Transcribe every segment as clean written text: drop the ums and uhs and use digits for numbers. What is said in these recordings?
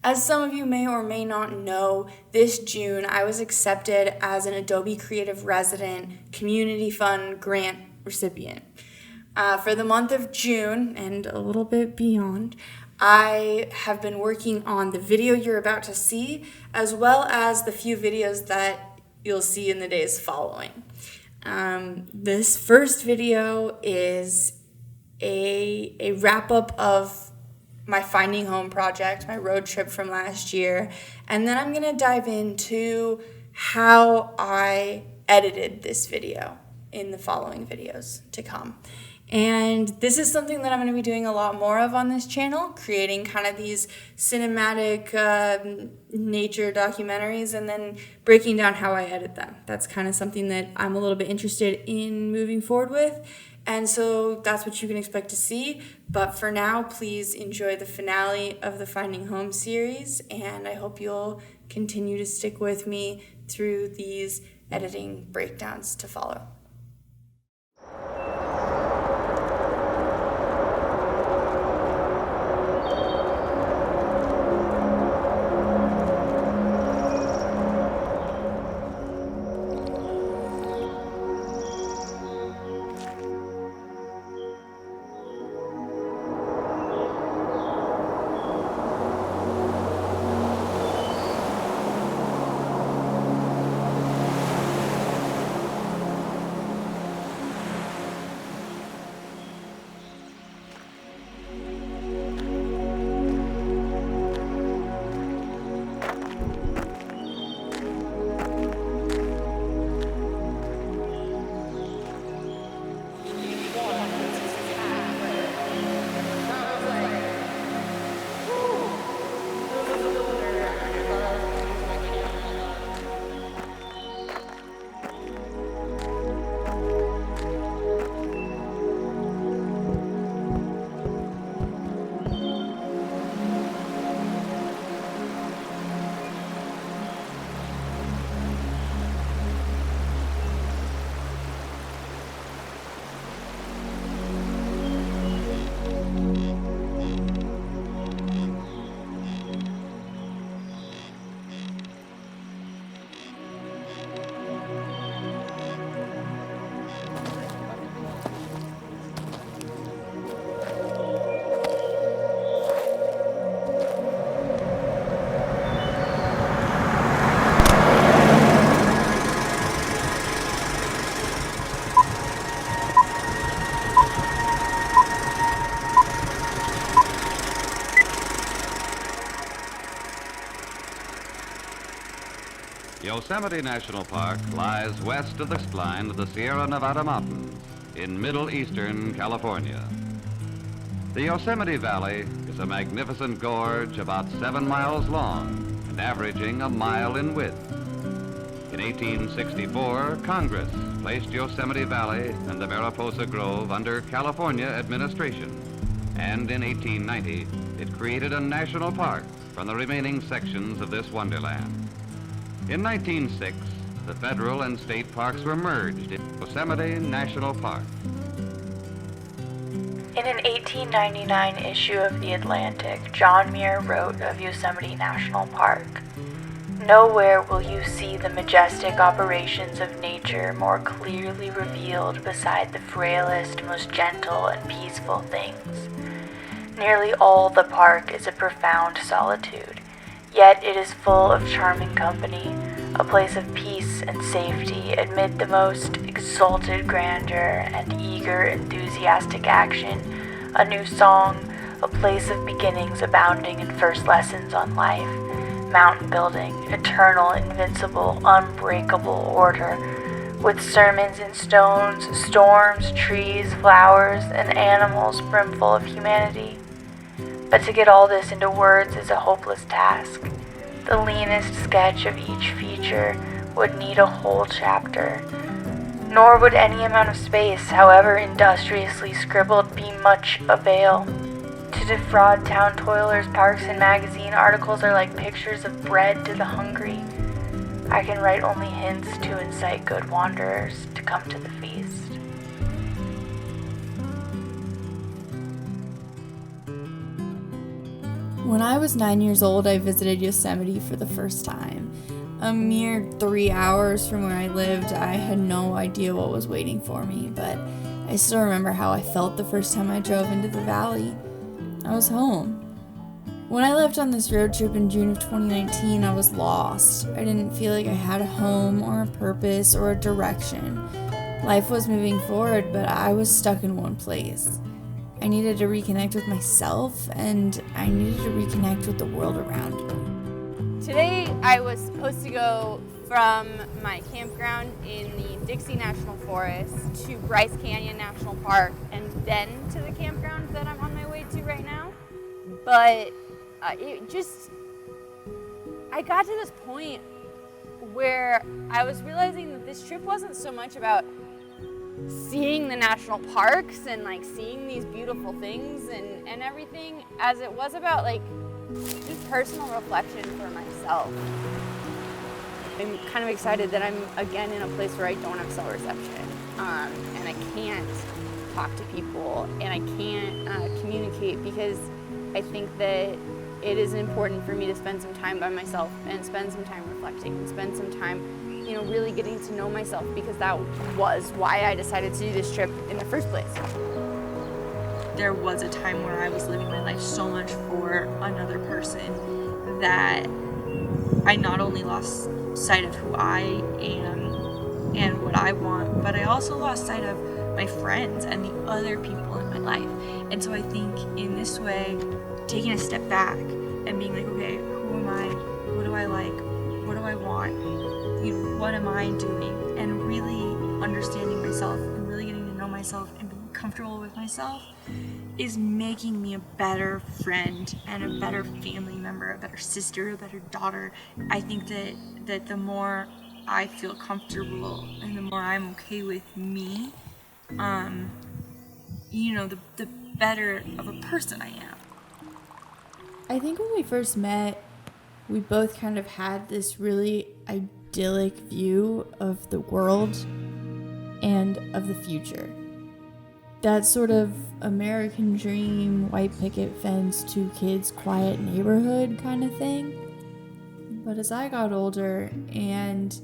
As some of you may or may not know, this June I was accepted as an Adobe Creative Resident Community Fund Grant recipient. For the month of June and a little bit beyond, I have been working on the video you're about to see, as well as the few videos that you'll see in the days following. This first video is a wrap-up of my Finding Home project, my road trip from last year, and then I'm going to dive into how I edited this video in the following videos to come. And this is something that I'm going to be doing a lot more of on this channel, creating kind of these cinematic nature documentaries and then breaking down how I edit them. That's kind of something that I'm a little bit interested in moving forward with. And so that's what you can expect to see. But for now, please enjoy the finale of the Finding Home series. And I hope you'll continue to stick with me through these editing breakdowns to follow. Yosemite National Park lies west of the line of the Sierra Nevada mountains in middle eastern California. The Yosemite Valley is a magnificent gorge about 7 miles long and averaging a mile in width. In 1864, Congress placed Yosemite Valley and the Mariposa Grove under California administration, and in 1890, it created a national park from the remaining sections of this wonderland. In 1906, the federal and state parks were merged in Yosemite National Park. In an 1899 issue of The Atlantic, John Muir wrote of Yosemite National Park, "Nowhere will you see the majestic operations of nature more clearly revealed beside the frailest, most gentle and peaceful things. Nearly all the park is a profound solitude, yet it is full of charming company, a place of peace and safety amid the most exalted grandeur and eager, enthusiastic action, a new song, a place of beginnings abounding in first lessons on life, mountain building, eternal, invincible, unbreakable order, with sermons in stones, storms, trees, flowers, and animals brimful of humanity. But to get all this into words is a hopeless task. The leanest sketch of each feature would need a whole chapter. Nor would any amount of space, however industriously scribbled, be much avail. To defraud town toilers, parks and magazine articles are like pictures of bread to the hungry. I can write only hints to incite good wanderers to come to the feast." When I was 9 years old, I visited Yosemite for the first time. A mere 3 hours from where I lived, I had no idea what was waiting for me, but I still remember how I felt the first time I drove into the valley. I was home. When I left on this road trip in June of 2019, I was lost. I didn't feel like I had a home or a purpose or a direction. Life was moving forward, but I was stuck in one place. I needed to reconnect with myself, and I needed to reconnect with the world around me. Today, I was supposed to go from my campground in the Dixie National Forest to Bryce Canyon National Park, and then to the campground that I'm on my way to right now. But I got to this point where I was realizing that this trip wasn't so much about seeing the national parks and like seeing these beautiful things and everything, as it was about like just personal reflection for myself. I'm kind of excited that I'm again in a place where I don't have cell reception, and I can't talk to people and I can't communicate, because I think that it is important for me to spend some time by myself and spend some time reflecting and spend some time, really getting to know myself, because that was why I decided to do this trip in the first place. There was a time where I was living my life so much for another person that I not only lost sight of who I am and what I want, but I also lost sight of my friends and the other people in my life. And so I think in this way, taking a step back and being like, okay, who am I? What do I like? What do I want? What am I doing? And really understanding myself and really getting to know myself and being comfortable with myself is making me a better friend and a better family member, a better sister, a better daughter. I think that the more I feel comfortable and the more I'm okay with me, the better of a person I am. I think when we first met, we both kind of had this really idyllic view of the world and of the future. That sort of American dream, white picket fence, 2 kids, quiet neighborhood kind of thing. But as I got older and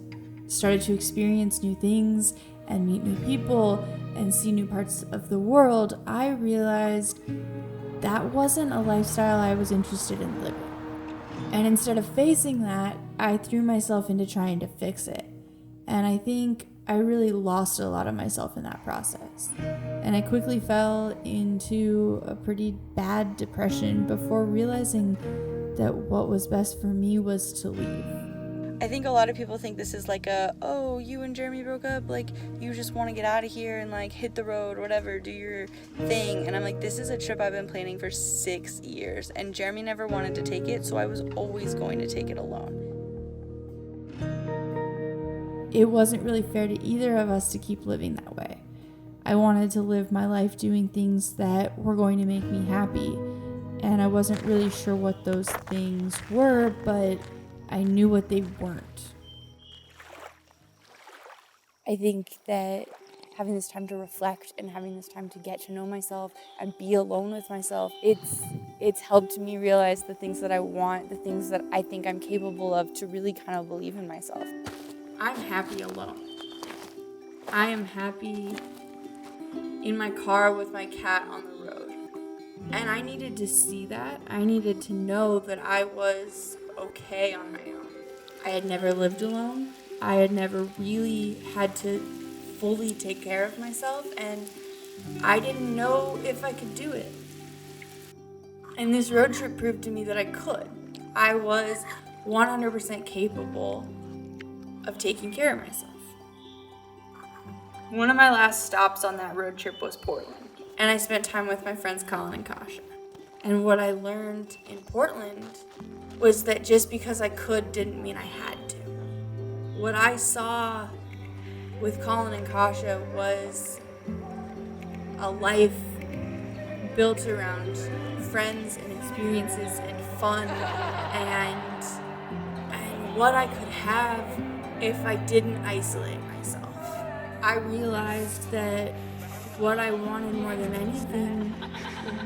started to experience new things and meet new people and see new parts of the world, I realized that wasn't a lifestyle I was interested in living. And instead of facing that, I threw myself into trying to fix it. And I think I really lost a lot of myself in that process. And I quickly fell into a pretty bad depression before realizing that what was best for me was to leave. I think a lot of people think this is like you and Jeremy broke up, like you just want to get out of here and like hit the road, whatever, do your thing. And I'm like, this is a trip I've been planning for 6 years, and Jeremy never wanted to take it, so I was always going to take it alone. It wasn't really fair to either of us to keep living that way. I wanted to live my life doing things that were going to make me happy, and I wasn't really sure what those things were, but I knew what they weren't. I think that having this time to reflect and having this time to get to know myself and be alone with myself, it's helped me realize the things that I want, the things that I think I'm capable of, to really kind of believe in myself. I'm happy alone. I am happy in my car with my cat on the road. And I needed to see that. I needed to know that I was okay on my own. I had never lived alone. I had never really had to fully take care of myself, and I didn't know if I could do it. And this road trip proved to me that I could. I was 100% capable of taking care of myself. One of my last stops on that road trip was Portland, and I spent time with my friends Colin and Kasha. And what I learned in Portland was that just because I could didn't mean I had to. What I saw with Colin and Kasha was a life built around friends and experiences and fun and what I could have if I didn't isolate myself. I realized that what I wanted more than anything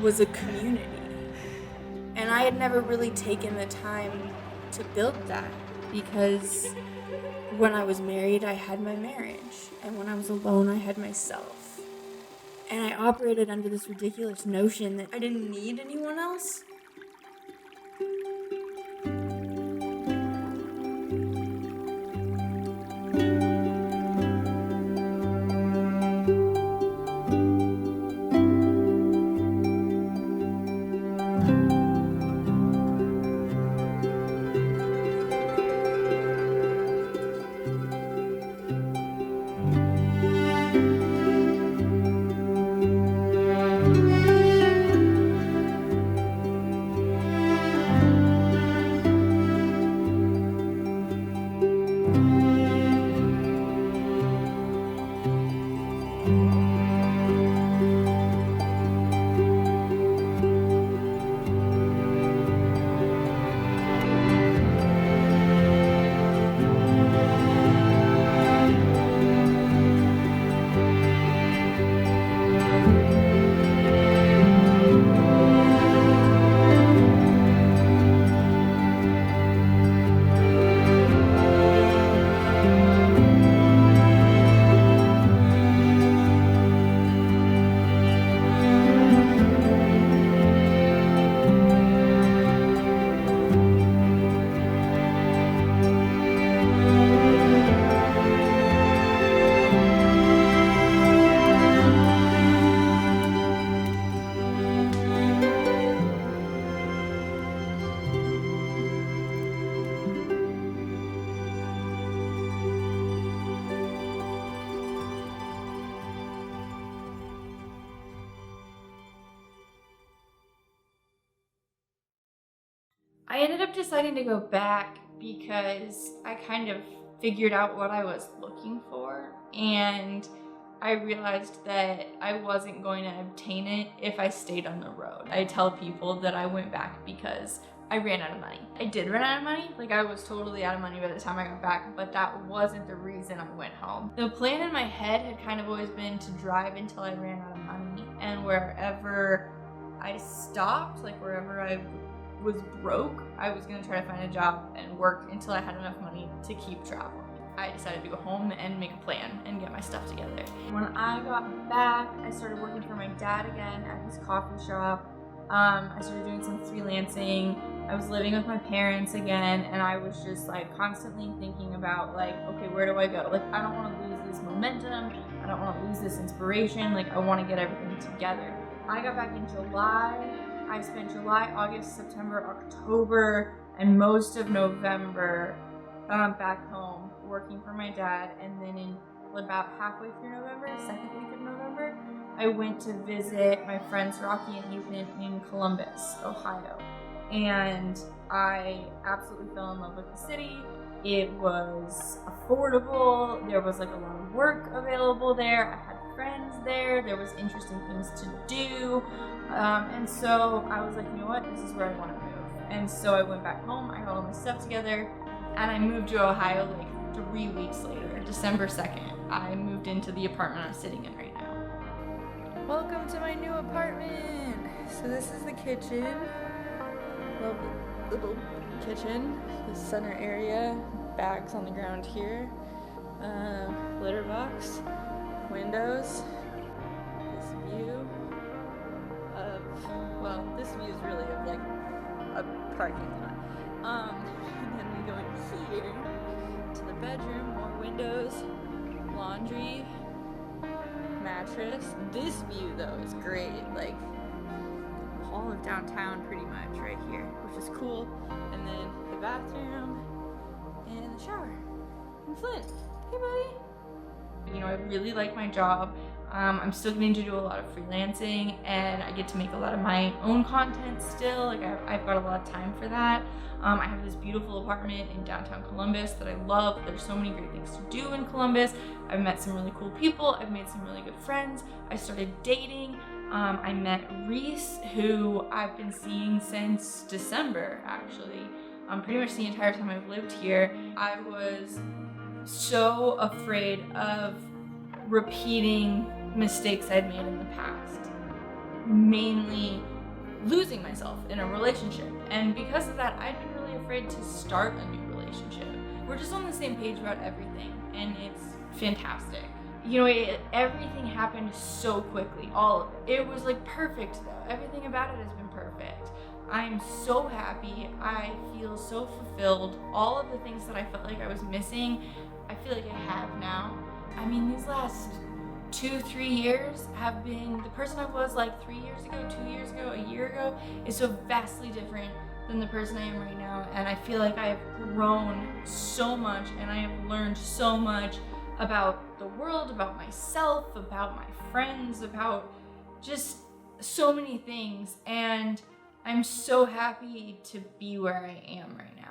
was a community. And I had never really taken the time to build that, because when I was married, I had my marriage, and when I was alone, I had myself. And I operated under this ridiculous notion that I didn't need anyone else. I ended up deciding to go back because I kind of figured out what I was looking for, and I realized that I wasn't going to obtain it if I stayed on the road. I tell people that I went back because I ran out of money. I did run out of money, like I was totally out of money by the time I got back, but that wasn't the reason I went home. The plan in my head had kind of always been to drive until I ran out of money, and wherever I stopped, like wherever I was broke, I was gonna try to find a job and work until I had enough money to keep traveling. I decided to go home and make a plan and get my stuff together. When I got back, I started working for my dad again at his coffee shop. I started doing some freelancing. I was living with my parents again, and I was just like constantly thinking about like, okay, where do I go? Like, I don't want to lose this momentum. I don't want to lose this inspiration. Like, I want to get everything together. I got back in July. I spent July, August, September, October, and most of November back home working for my dad. And then in about halfway through November, second week of November, I went to visit my friends Rocky and Ethan in Columbus, Ohio. And I absolutely fell in love with the city. It was affordable. There was like a lot of work available there. I had friends there. There was interesting things to do. And so I was like, you know what? This is where I want to move. And so I went back home. I got all my stuff together, and I moved to Ohio like 3 weeks later, December 2nd. I moved into the apartment I'm sitting in right now. Welcome to my new apartment. So this is the kitchen. Lovely little kitchen. The center area. Bags on the ground here. Litter box. Windows. This view of, well, this view is really of like a parking lot. And then we go in here to the bedroom. More windows. Laundry. Mattress. This view though is great, like all of downtown pretty much right here, which is cool. And then the bathroom and the shower. And Flint, hey buddy. You know, I really like my job. I'm still getting to do a lot of freelancing, and I get to make a lot of my own content still. Like I've got a lot of time for that. I have this beautiful apartment in downtown Columbus that I love. There's so many great things to do in Columbus. I've met some really cool people. I've made some really good friends. I started dating. I met Reese, who I've been seeing since December, actually. Pretty much the entire time I've lived here. I was so afraid of repeating mistakes I'd made in the past. Mainly losing myself in a relationship. And because of that, I'd been really afraid to start a new relationship. We're just on the same page about everything, and it's fantastic. You know, everything happened so quickly. All of it. It was like perfect though. Everything about it has been perfect. I'm so happy. I feel so fulfilled. All of the things that I felt like I was missing, I feel like I have now. I mean, these last 2-3 years have been, the person I was like 3 years ago, 2 years ago, a year ago is so vastly different than the person I am right now. And I feel like I have grown so much, and I have learned so much about the world, about myself, about my friends, about just so many things. And I'm so happy to be where I am right now.